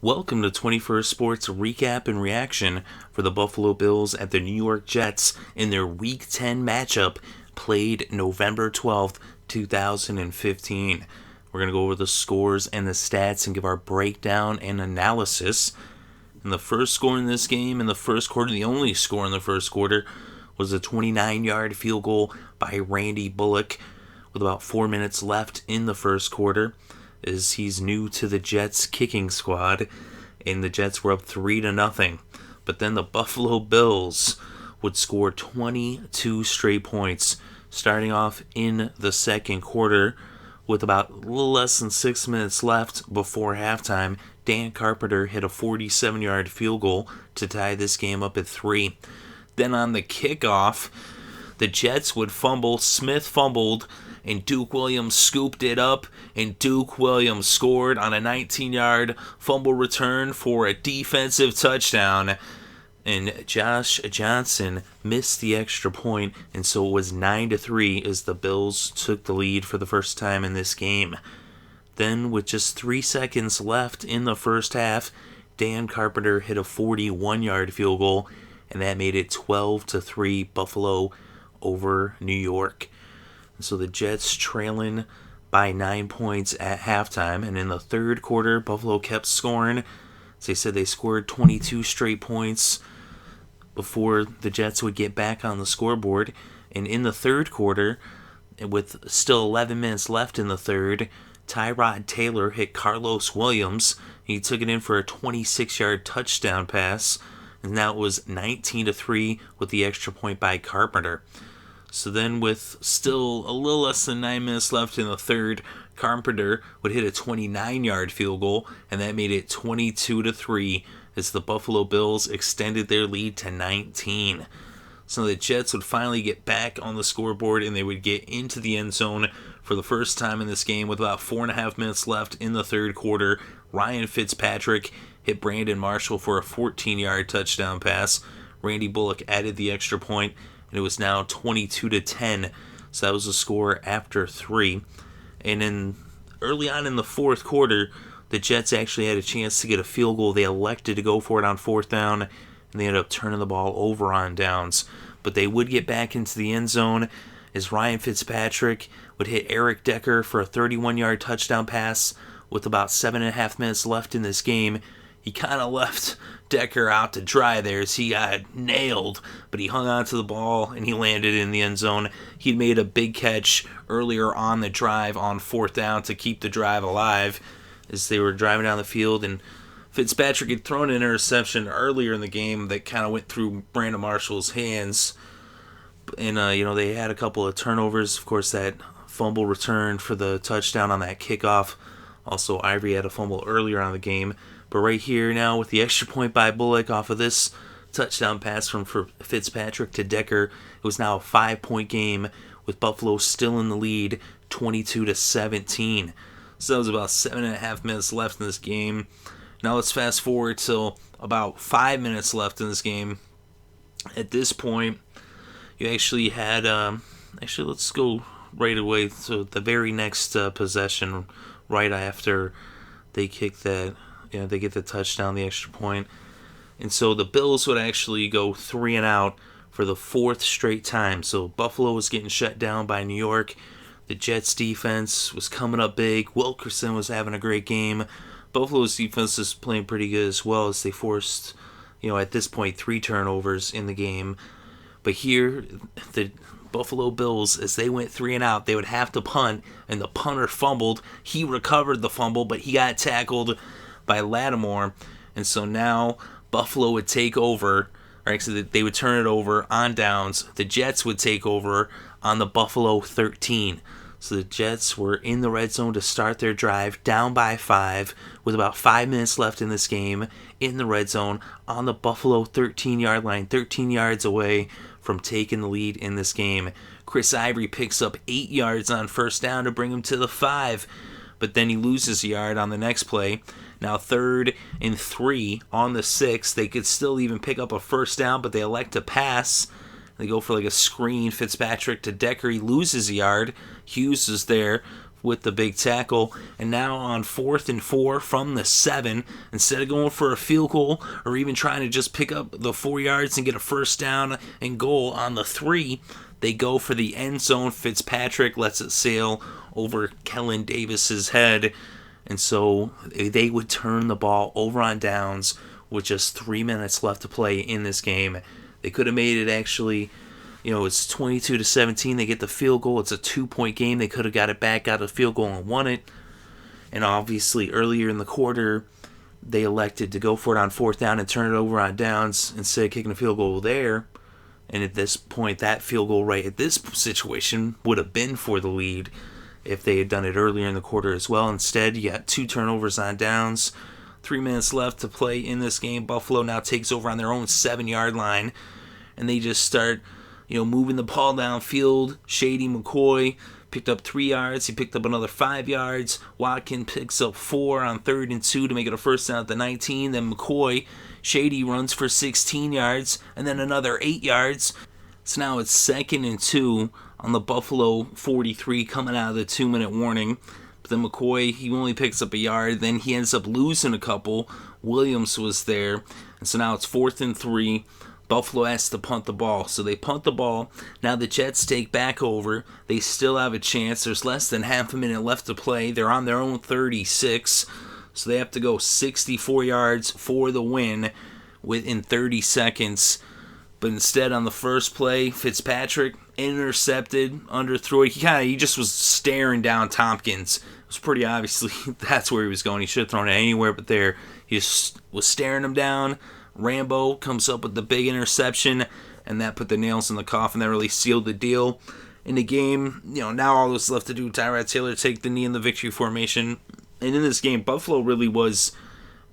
Welcome to 21st Sports Recap and Reaction for the Buffalo Bills at the New York Jets in their Week 10 matchup played November 12th, 2015. We're going to go over the scores and the stats and give our breakdown and analysis. And the first score in this game in the first quarter, the only score in the first quarter, was a 29-yard field goal by Randy Bullock with about 4 minutes left in the first quarter, as he's new to the Jets kicking squad, and the Jets were up 3-0. But then the Buffalo Bills would score 22 straight points, starting off in the second quarter with about a little less than 6 minutes left before halftime. Dan Carpenter hit a 47-yard field goal to tie this game up at 3. Then on the kickoff, the Jets would fumble. Smith fumbled, and Duke Williams scooped it up, and Duke Williams scored on a 19-yard fumble return for a defensive touchdown. And Josh Johnson missed the extra point, and so it was 9-3 as the Bills took the lead for the first time in this game. Then, with just 3 seconds left in the first half, Dan Carpenter hit a 41-yard field goal, and that made it 12-3 Buffalo over New York. So the Jets trailing by 9 points at halftime, and in the third quarter, Buffalo kept scoring. As they said, they scored 22 straight points before the Jets would get back on the scoreboard. And in the third quarter, with still 11 minutes left in the third, Tyrod Taylor hit Carlos Williams. He took it in for a 26-yard touchdown pass, and now it was 19-3 with the extra point by Carpenter. So then, with still a little less than 9 minutes left in the third, Carpenter would hit a 29-yard field goal, and that made it 22-3 as the Buffalo Bills extended their lead to 19. So the Jets would finally get back on the scoreboard, and they would get into the end zone for the first time in this game with about 4.5 minutes left in the third quarter. Ryan Fitzpatrick hit Brandon Marshall for a 14-yard touchdown pass. Randy Bullock added the extra point, and it was now 22-10. So that was the score after 3. And then early on in the fourth quarter, the Jets actually had a chance to get a field goal. They elected to go for it on fourth down, and they ended up turning the ball over on downs. But they would get back into the end zone as Ryan Fitzpatrick would hit Eric Decker for a 31-yard touchdown pass with about 7.5 minutes left in this game. He kind of left Decker out to dry there as he got nailed, but he hung on to the ball and he landed in the end zone. He'd made a big catch earlier on the drive on fourth down to keep the drive alive as they were driving down the field, and Fitzpatrick had thrown an interception earlier in the game that kind of went through Brandon Marshall's hands. And, they had a couple of turnovers. Of course, that fumble return for the touchdown on that kickoff. Also, Ivory had a fumble earlier on the game. But right here now, with the extra point by Bullock off of this touchdown pass from Fitzpatrick to Decker, it was now a 5-point game with Buffalo still in the lead, 22-17. So that was about 7.5 minutes left in this game. Now let's fast forward till about 5 minutes left in this game. At this point, you actually had, let's go right away to the very next possession, right after they kick that, they get the touchdown, the extra point. And so the Bills would actually go 3 and out for the fourth straight time. So Buffalo was getting shut down by New York. The Jets defense was coming up big. Wilkerson was having a great game. Buffalo's defense is playing pretty good as well, as they forced, at this point, 3 turnovers in the game. But here, the Buffalo Bills, as they went 3 and out, they would have to punt, and the punter fumbled. He recovered the fumble, but he got tackled by Lattimore. And so now Buffalo would take over, or actually they would turn it over on downs. The Jets would take over on the Buffalo 13. So the Jets were in the red zone to start their drive, down by 5, with about 5 minutes left in this game, in the red zone, on the Buffalo 13-yard line, 13 yards away from taking the lead in this game. Chris Ivory picks up 8 yards on first down to bring him to the 5, but then he loses a yard on the next play. Now 3rd and 3 on the 6. They could still even pick up a first down, but they elect to pass. They go for like a screen. Fitzpatrick to Decker. He loses a yard. Hughes is there with the big tackle. And now on 4th and 4 from the 7, instead of going for a field goal or even trying to just pick up the 4 yards and get a first down and goal on the 3, they go for the end zone. Fitzpatrick lets it sail over Kellen Davis's head. And so they would turn the ball over on downs with just 3 minutes left to play in this game. They could have made it actually, it's 22-17. They get the field goal. It's a 2-point game. They could have got it back out of the field goal and won it. And obviously earlier in the quarter, they elected to go for it on 4th down and turn it over on downs instead of kicking a field goal there. And at this point, that field goal right at this situation would have been for the lead if they had done it earlier in the quarter as well. Instead, you got 2 turnovers on downs. 3 minutes left to play in this game. Buffalo now takes over on their own 7-yard line. And they just start, moving the ball downfield. Shady McCoy picked up 3 yards. He picked up another 5 yards. Watkins picks up 4 on 3rd and 2 to make it a first down at the 19. Then Shady runs for 16 yards. And then another 8 yards. So now it's 2nd and 2 on the Buffalo 43 coming out of the 2-minute warning. But then McCoy, he only picks up a yard. Then he ends up losing a couple. Williams was there. And so now it's 4th and 3. Buffalo has to punt the ball. So they punt the ball. Now the Jets take back over. They still have a chance. There's less than half a minute left to play. They're on their own 36. So they have to go 64 yards for the win within 30 seconds. But instead, on the first play, Fitzpatrick intercepted, underthrew. He just was staring down Tompkins. It was pretty obviously that's where he was going. He should have thrown it anywhere but there. He just was staring him down. Rambo comes up with the big interception, and that put the nails in the coffin. That really sealed the deal in the game. Now all that's left to do, Tyrod Taylor take the knee in the victory formation. And in this game, Buffalo really was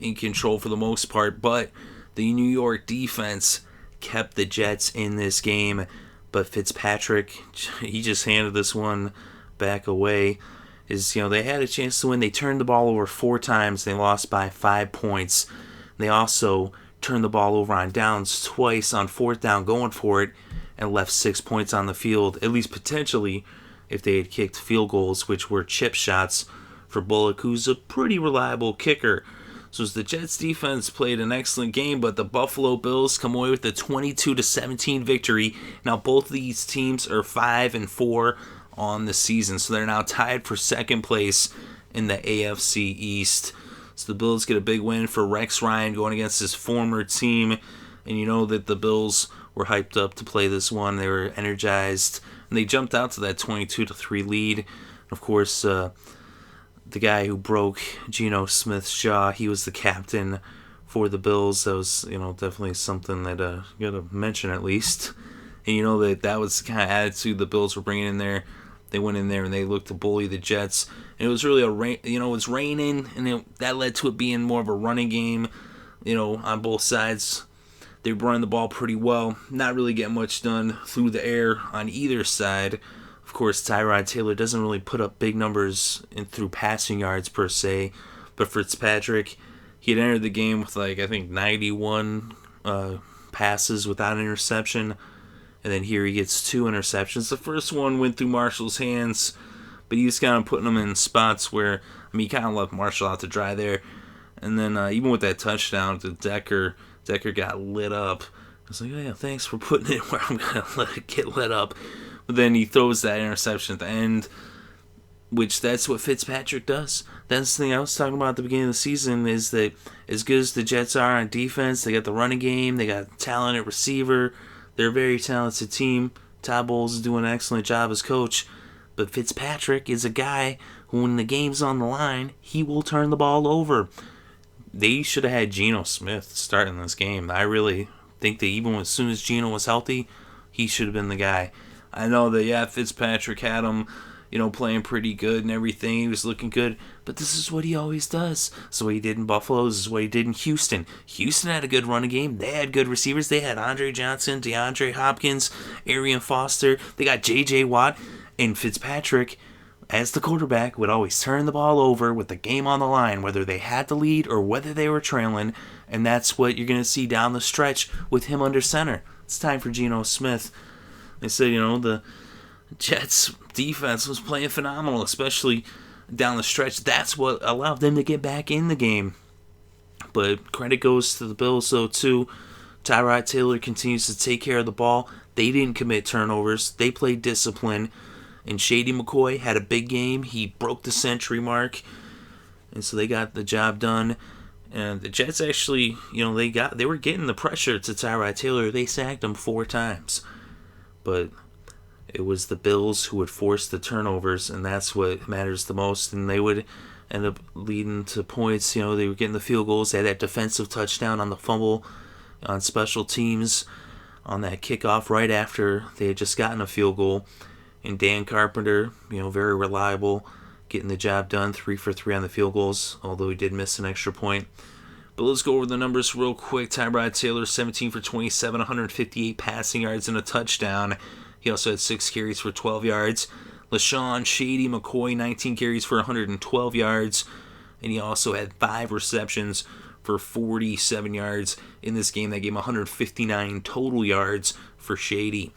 in control for the most part, but the New York defense kept the Jets in this game. But Fitzpatrick, he just handed this one back away. They had a chance to win. They turned the ball over 4 times. They lost by 5 points. They also turned the ball over on downs twice on 4th down going for it and left 6 points on the field, at least potentially, if they had kicked field goals, which were chip shots for Bullock, who's a pretty reliable kicker. So the Jets defense played an excellent game, but the Buffalo Bills come away with a 22-17 victory. Now both of these teams are 5-4 on the season, so they're now tied for 2nd place in the AFC East. So the Bills get a big win for Rex Ryan going against his former team, and you know that the Bills were hyped up to play this one. They were energized, and they jumped out to that 22-3 lead. Of course, the guy who broke Geno Smith's jaw, he was the captain for the Bills. That was, definitely something that you got to mention at least. And that was the kind of attitude the Bills were bringing in there. They went in there and they looked to bully the Jets. And it was really it was raining, and that led to it being more of a running game, on both sides. They were running the ball pretty well, not really getting much done through the air on either side. Of course, Tyrod Taylor doesn't really put up big numbers through passing yards per se, but Fitzpatrick, he had entered the game with 91 passes without an interception, and then here he gets 2 interceptions. The first one went through Marshall's hands, but he was kind of putting them in spots where, he kind of left Marshall out to dry there, and then even with that touchdown to Decker got lit up. I was like, oh yeah, thanks for putting it where I'm going to let it get lit up. But then he throws that interception at the end, which that's what Fitzpatrick does. That's the thing I was talking about at the beginning of the season, is that as good as the Jets are on defense, they got the running game, they got talent at receiver, they're a very talented team. Todd Bowles is doing an excellent job as coach, but Fitzpatrick is a guy who, when the game's on the line, he will turn the ball over. They should have had Geno Smith starting this game. I really think that even as soon as Geno was healthy, he should have been the guy. I know that, Fitzpatrick had him, playing pretty good and everything. He was looking good. But this is what he always does. This is what he did in Buffalo. This is what he did in Houston. Houston had a good running game. They had good receivers. They had Andre Johnson, DeAndre Hopkins, Arian Foster. They got J.J. Watt. And Fitzpatrick, as the quarterback, would always turn the ball over with the game on the line, whether they had the lead or whether they were trailing. And that's what you're going to see down the stretch with him under center. It's time for Geno Smith. They said, the Jets defense was playing phenomenal, especially down the stretch. That's what allowed them to get back in the game. But credit goes to the Bills, though, too. Tyrod Taylor continues to take care of the ball. They didn't commit turnovers. They played discipline. And LeSean McCoy had a big game. He broke the century mark. And so they got the job done. And the Jets actually, they were getting the pressure to Tyrod Taylor. They sacked him 4 times. But it was the Bills who would force the turnovers, and that's what matters the most. And they would end up leading to points. They were getting the field goals. They had that defensive touchdown on the fumble on special teams on that kickoff right after they had just gotten a field goal. And Dan Carpenter, very reliable, getting the job done, 3 for 3 on the field goals, although he did miss an extra point. But let's go over the numbers real quick. Tyrod Taylor, 17 for 27, 158 passing yards and a touchdown. He also had 6 carries for 12 yards. LeSean McCoy, 19 carries for 112 yards. And he also had 5 receptions for 47 yards in this game. That gave him 159 total yards for Shady.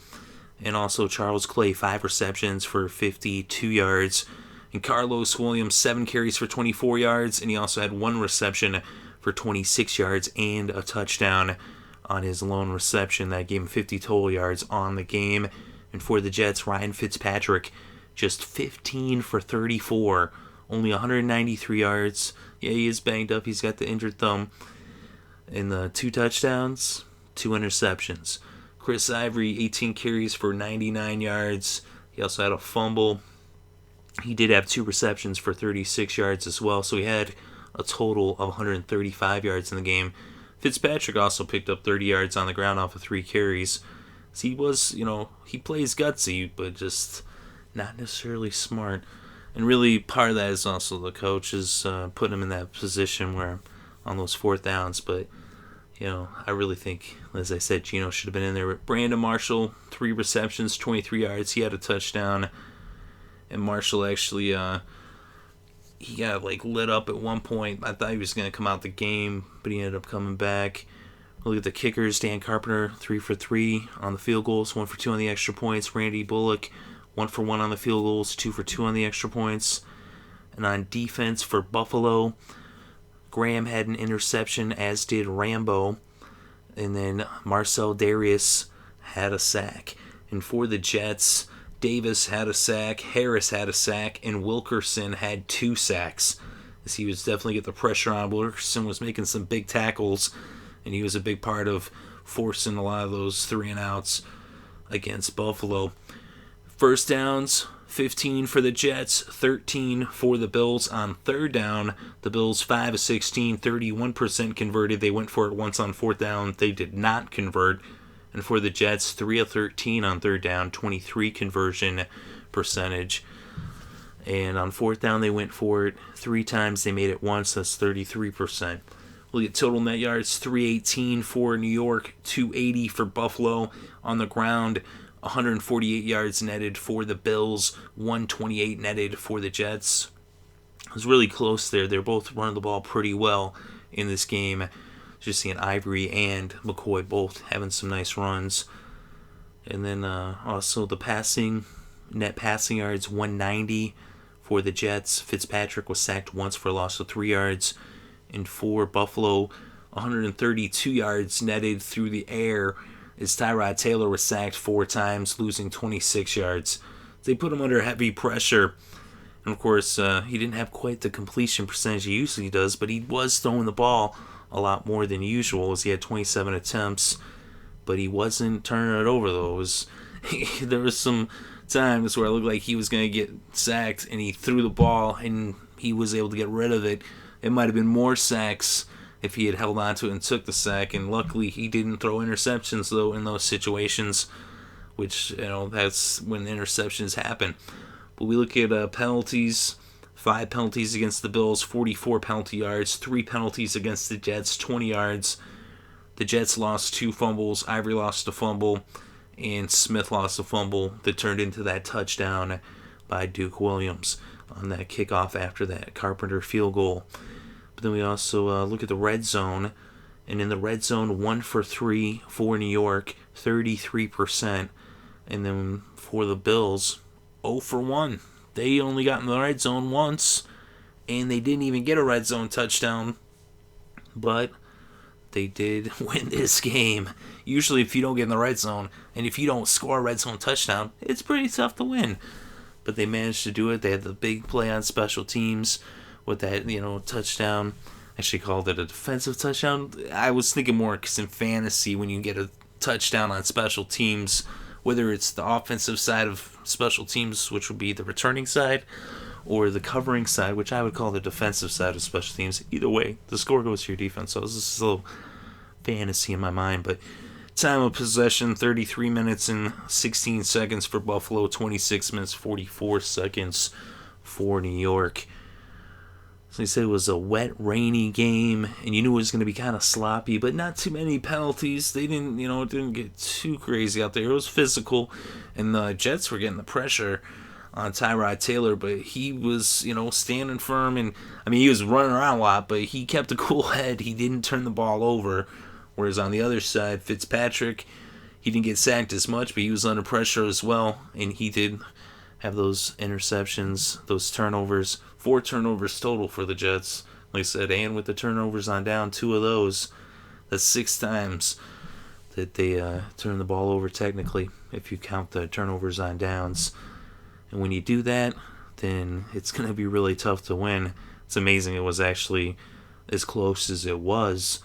And also Charles Clay, 5 receptions for 52 yards. And Carlos Williams, 7 carries for 24 yards. And he also had 1 reception for 26 yards and a touchdown on his lone reception. That gave him 50 total yards on the game. And for the Jets, Ryan Fitzpatrick, just 15 for 34. Only 193 yards. Yeah, he is banged up. He's got the injured thumb. And the 2 touchdowns, 2 interceptions. Chris Ivory, 18 carries for 99 yards. He also had a fumble. He did have 2 receptions for 36 yards as well. So he had a total of 135 yards in the game. Fitzpatrick also picked up 30 yards on the ground off of 3 carries. So he was, he plays gutsy, but just not necessarily smart. And really, part of that is also the coaches putting him in that position where on those 4th downs. But, I really think, as I said, Geno should have been in there. Brandon Marshall, 3 receptions, 23 yards. He had a touchdown. And Marshall actually, he got lit up at one point. I thought he was going to come out the game, but he ended up coming back. Look at the kickers. Dan Carpenter, 3 for 3 on the field goals, 1 for 2 on the extra points. Randy Bullock, 1 for 1 on the field goals, 2 for 2 on the extra points. And on defense for Buffalo, Graham had an interception, as did Rambo. And then Marcel Darius had a sack. And for the Jets, Davis had a sack, Harris had a sack, and Wilkerson had 2 sacks. As he was definitely get the pressure on. Wilkerson was making some big tackles, and he was a big part of forcing a lot of those 3 and outs against Buffalo. First downs, 15 for the Jets, 13 for the Bills on 3rd down. The Bills 5 of 16, 31% converted. They went for it once on 4th down. They did not convert. And for the Jets, 3 of 13 on 3rd down, 23 conversion percentage. And on 4th down, they went for it 3 times. They made it once. That's 33%. Look at total net yards, 318 for New York, 280 for Buffalo. On the ground, 148 yards netted for the Bills, 128 netted for the Jets. It was really close there. They're both running the ball pretty well in this game. Just seeing Ivory and McCoy both having some nice runs. And then also the net passing yards, 190 for the Jets. Fitzpatrick was sacked once for a loss of 3 yards. And for Buffalo, 132 yards netted through the air as Tyrod Taylor was sacked 4 times, losing 26 yards. They put him under heavy pressure. And of course, he didn't have quite the completion percentage he usually does, but he was throwing the ball a lot more than usual, as he had 27 attempts. But he wasn't turning it over, though. There was some times where it looked like he was going to get sacked, and he threw the ball, and he was able to get rid of it. It might have been more sacks if he had held on to it and took the sack, and luckily he didn't throw interceptions, though, in those situations, which, that's when interceptions happen. But we look at penalties, 5 penalties against the Bills, 44 penalty yards, 3 penalties against the Jets, 20 yards. The Jets lost 2 fumbles, Ivory lost a fumble, and Smith lost a fumble that turned into that touchdown by Duke Williams on that kickoff after that Carpenter field goal. But then we also look at the red zone, and in the red zone, 1 for 3 for New York, 33%. And then for the Bills, 0 for 1, they only got in the red zone once, and they didn't even get a red zone touchdown. But they did win this game. Usually if you don't get in the red zone, and if you don't score a red zone touchdown, it's pretty tough to win. But they managed to do it. They had the big play on special teams with that, touchdown. I actually called it a defensive touchdown. I was thinking more because in fantasy, when you get a touchdown on special teams, whether it's the offensive side of special teams, which would be the returning side, or the covering side, which I would call the defensive side of special teams. Either way, the score goes to your defense. So this is a little fantasy in my mind. But time of possession, 33 minutes and 16 seconds for Buffalo, 26 minutes, 44 seconds for New York. So they said it was a wet, rainy game, and you knew it was going to be kind of sloppy, but not too many penalties. They didn't, it didn't get too crazy out there. It was physical, and the Jets were getting the pressure on Tyrod Taylor, but he was, standing firm, and, he was running around a lot, but he kept a cool head. He didn't turn the ball over, whereas on the other side, Fitzpatrick, he didn't get sacked as much, but he was under pressure as well, and he did have those interceptions, those turnovers, 4 turnovers total for the Jets, like I said, and with the turnovers on down, 2 of those, that's 6 times that they turned the ball over technically, if you count the turnovers on downs. And when you do that, then it's going to be really tough to win. It's amazing it was actually as close as it was,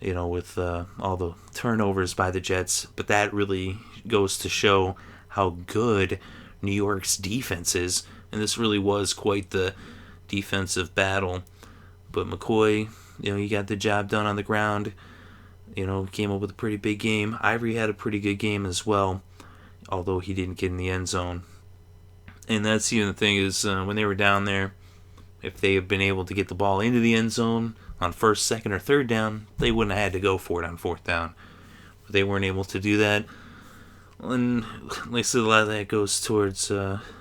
with all the turnovers by the Jets. But that really goes to show how good New York's defense is. And this really was quite the defensive battle. But McCoy, he got the job done on the ground. Came up with a pretty big game. Ivory had a pretty good game as well, although he didn't get in the end zone. And that's even the thing is, when they were down there, if they had been able to get the ball into the end zone on first, second, or third down, they wouldn't have had to go for it on fourth down. But they weren't able to do that. And like I said, a lot of that goes towards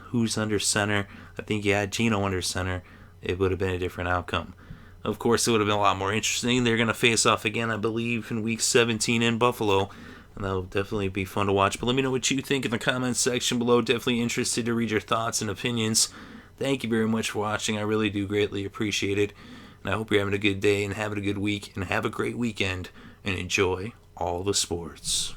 who's under center. I think you had Geno under center, it would have been a different outcome. Of course, it would have been a lot more interesting. They're going to face off again, I believe, in Week 17 in Buffalo. And that'll definitely be fun to watch. But let me know what you think in the comments section below. Definitely interested to read your thoughts and opinions. Thank you very much for watching. I really do greatly appreciate it. And I hope you're having a good day and having a good week. And have a great weekend. And enjoy all the sports.